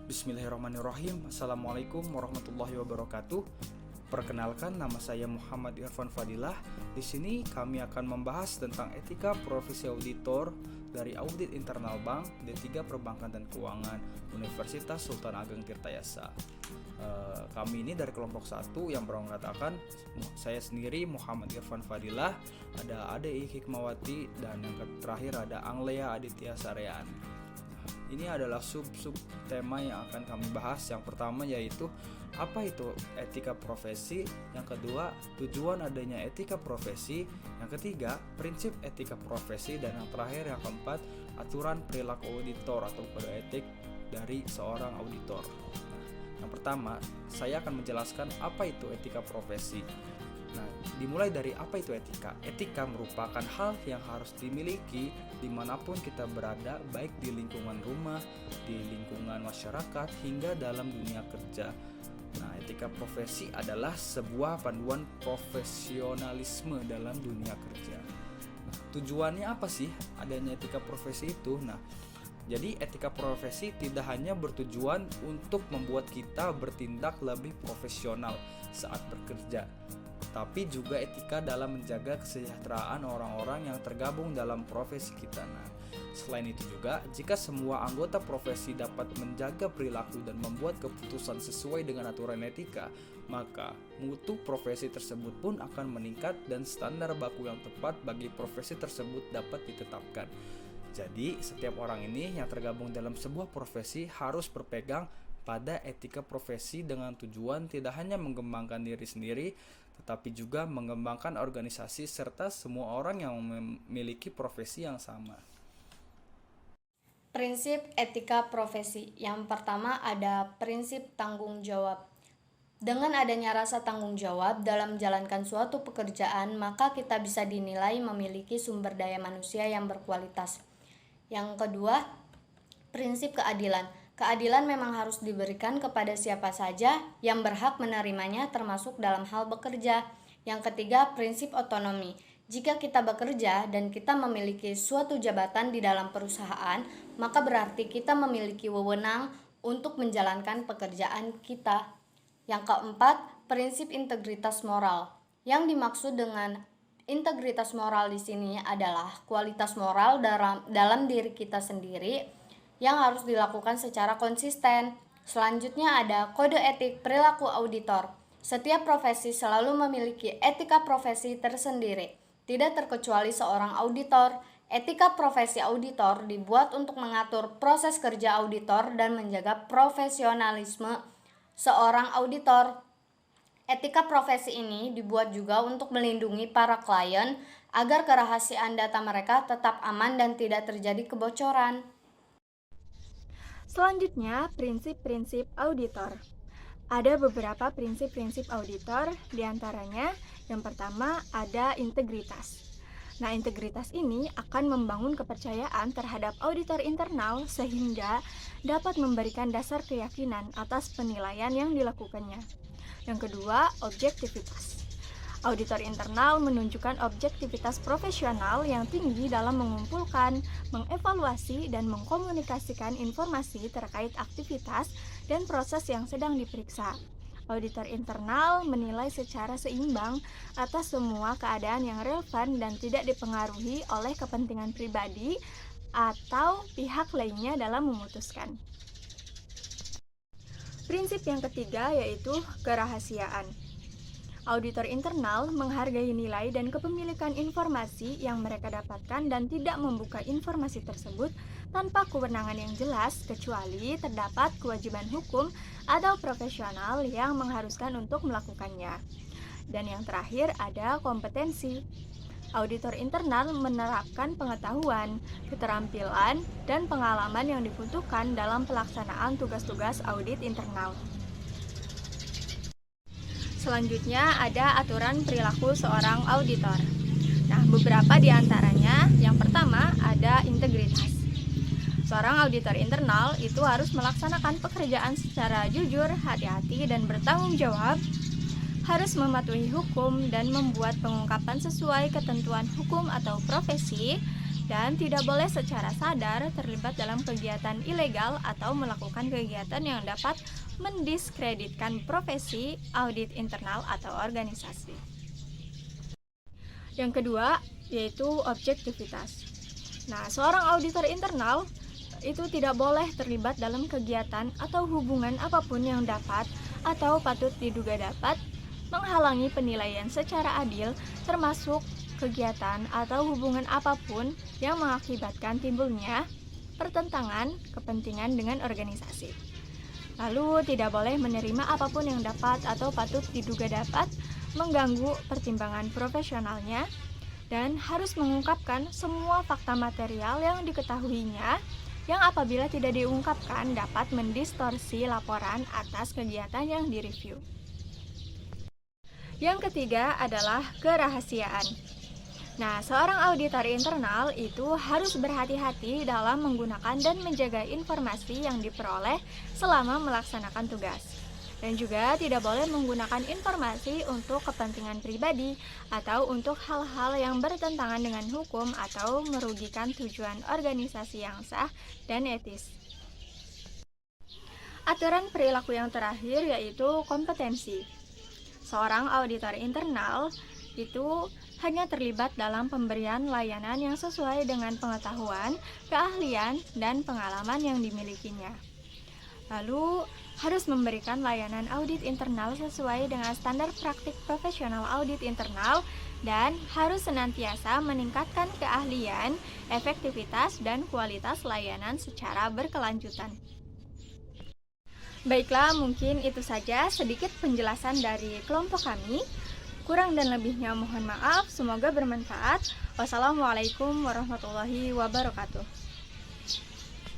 Bismillahirrahmanirrahim. Assalamualaikum warahmatullahi wabarakatuh. Perkenalkan, nama saya Muhammad Irfan Fadilah. Di sini kami akan membahas tentang etika profesi auditor dari Audit Internal Bank D3 Perbankan dan Keuangan Universitas Sultan Ageng Tirtayasa. Kami ini dari kelompok 1 yang beranggotakan saya sendiri Muhammad Irfan Fadilah, ada Ade Hikmawati, dan yang terakhir ada Anglea Aditya Sarean. Ini adalah sub tema yang akan kami bahas. Yang pertama yaitu apa itu etika profesi, yang kedua tujuan adanya etika profesi, yang ketiga prinsip etika profesi, dan yang terakhir yang keempat aturan perilaku auditor atau kode etik dari seorang auditor. Yang pertama, saya akan menjelaskan apa itu etika profesi. Nah, dimulai dari apa itu etika. Etika merupakan hal yang harus dimiliki dimanapun kita berada, baik di lingkungan rumah, di lingkungan masyarakat, hingga dalam dunia kerja. Nah, etika profesi adalah sebuah panduan profesionalisme dalam dunia kerja. Nah, tujuannya apa sih adanya etika profesi itu? Nah, jadi etika profesi tidak hanya bertujuan untuk membuat kita bertindak lebih profesional saat bekerja, tapi juga etika dalam menjaga kesejahteraan orang-orang yang tergabung dalam profesi kita. Nah, selain itu juga, jika semua anggota profesi dapat menjaga perilaku dan membuat keputusan sesuai dengan aturan etika, maka mutu profesi tersebut pun akan meningkat dan standar baku yang tepat bagi profesi tersebut dapat ditetapkan. Jadi, setiap orang ini yang tergabung dalam sebuah profesi harus berpegang pada etika profesi dengan tujuan tidak hanya mengembangkan diri sendiri, tetapi juga mengembangkan organisasi serta semua orang yang memiliki profesi yang sama. Prinsip etika profesi. Yang pertama ada prinsip tanggung jawab. Dengan adanya rasa tanggung jawab dalam menjalankan suatu pekerjaan, maka kita bisa dinilai memiliki sumber daya manusia yang berkualitas. Yang kedua, prinsip keadilan. Keadilan memang harus diberikan kepada siapa saja yang berhak menerimanya, termasuk dalam hal bekerja. Yang ketiga, prinsip otonomi. Jika kita bekerja dan kita memiliki suatu jabatan di dalam perusahaan, maka berarti kita memiliki wewenang untuk menjalankan pekerjaan kita. Yang keempat, prinsip integritas moral. Yang dimaksud dengan integritas moral di sini adalah kualitas moral dalam diri kita sendiri yang harus dilakukan secara konsisten. Selanjutnya ada kode etik perilaku auditor. Setiap profesi selalu memiliki etika profesi tersendiri, tidak terkecuali seorang auditor. Etika profesi auditor dibuat untuk mengatur proses kerja auditor dan menjaga profesionalisme seorang auditor. Etika profesi ini dibuat juga untuk melindungi para klien agar kerahasiaan data mereka tetap aman dan tidak terjadi kebocoran. Selanjutnya, prinsip-prinsip auditor. Ada beberapa prinsip-prinsip auditor, diantaranya yang pertama ada integritas. Nah, integritas ini akan membangun kepercayaan terhadap auditor internal sehingga dapat memberikan dasar keyakinan atas penilaian yang dilakukannya. Yang kedua, objektivitas. Auditor internal menunjukkan objektivitas profesional yang tinggi dalam mengumpulkan, mengevaluasi, dan mengkomunikasikan informasi terkait aktivitas dan proses yang sedang diperiksa. Auditor internal menilai secara seimbang atas semua keadaan yang relevan dan tidak dipengaruhi oleh kepentingan pribadi atau pihak lainnya dalam memutuskan. Prinsip yang ketiga yaitu kerahasiaan. Auditor internal menghargai nilai dan kepemilikan informasi yang mereka dapatkan dan tidak membuka informasi tersebut tanpa kewenangan yang jelas kecuali terdapat kewajiban hukum atau profesional yang mengharuskan untuk melakukannya. Dan yang terakhir ada kompetensi. Auditor internal menerapkan pengetahuan, keterampilan, dan pengalaman yang dibutuhkan dalam pelaksanaan tugas-tugas audit internal. Selanjutnya ada aturan perilaku seorang auditor. Nah, beberapa di antaranya, yang pertama ada integritas. Seorang auditor internal itu harus melaksanakan pekerjaan secara jujur, hati-hati, dan bertanggung jawab, harus mematuhi hukum dan membuat pengungkapan sesuai ketentuan hukum atau profesi, dan tidak boleh secara sadar terlibat dalam kegiatan ilegal atau melakukan kegiatan yang dapat mendiskreditkan profesi, audit internal, atau organisasi. Yang kedua, yaitu objektivitas. Nah, seorang auditor internal itu tidak boleh terlibat dalam kegiatan atau hubungan apapun yang dapat atau patut diduga dapat menghalangi penilaian secara adil, termasuk kegiatan atau hubungan apapun yang mengakibatkan timbulnya pertentangan kepentingan dengan organisasi. Lalu tidak boleh menerima apapun yang dapat atau patut diduga dapat mengganggu pertimbangan profesionalnya, dan harus mengungkapkan semua fakta material yang diketahuinya yang apabila tidak diungkapkan dapat mendistorsi laporan atas kegiatan yang direview. Yang ketiga adalah kerahasiaan. Nah, seorang auditor internal itu harus berhati-hati dalam menggunakan dan menjaga informasi yang diperoleh selama melaksanakan tugas. Dan juga tidak boleh menggunakan informasi untuk kepentingan pribadi atau untuk hal-hal yang bertentangan dengan hukum atau merugikan tujuan organisasi yang sah dan etis. Aturan perilaku yang terakhir yaitu kompetensi. Seorang auditor internal itu hanya terlibat dalam pemberian layanan yang sesuai dengan pengetahuan, keahlian, dan pengalaman yang dimilikinya. Lalu, harus memberikan layanan audit internal sesuai dengan standar praktik profesional audit internal dan harus senantiasa meningkatkan keahlian, efektivitas, dan kualitas layanan secara berkelanjutan. Baiklah, mungkin itu saja sedikit penjelasan dari kelompok kami. Kurang dan lebihnya mohon maaf, semoga bermanfaat. Wassalamualaikum warahmatullahi wabarakatuh.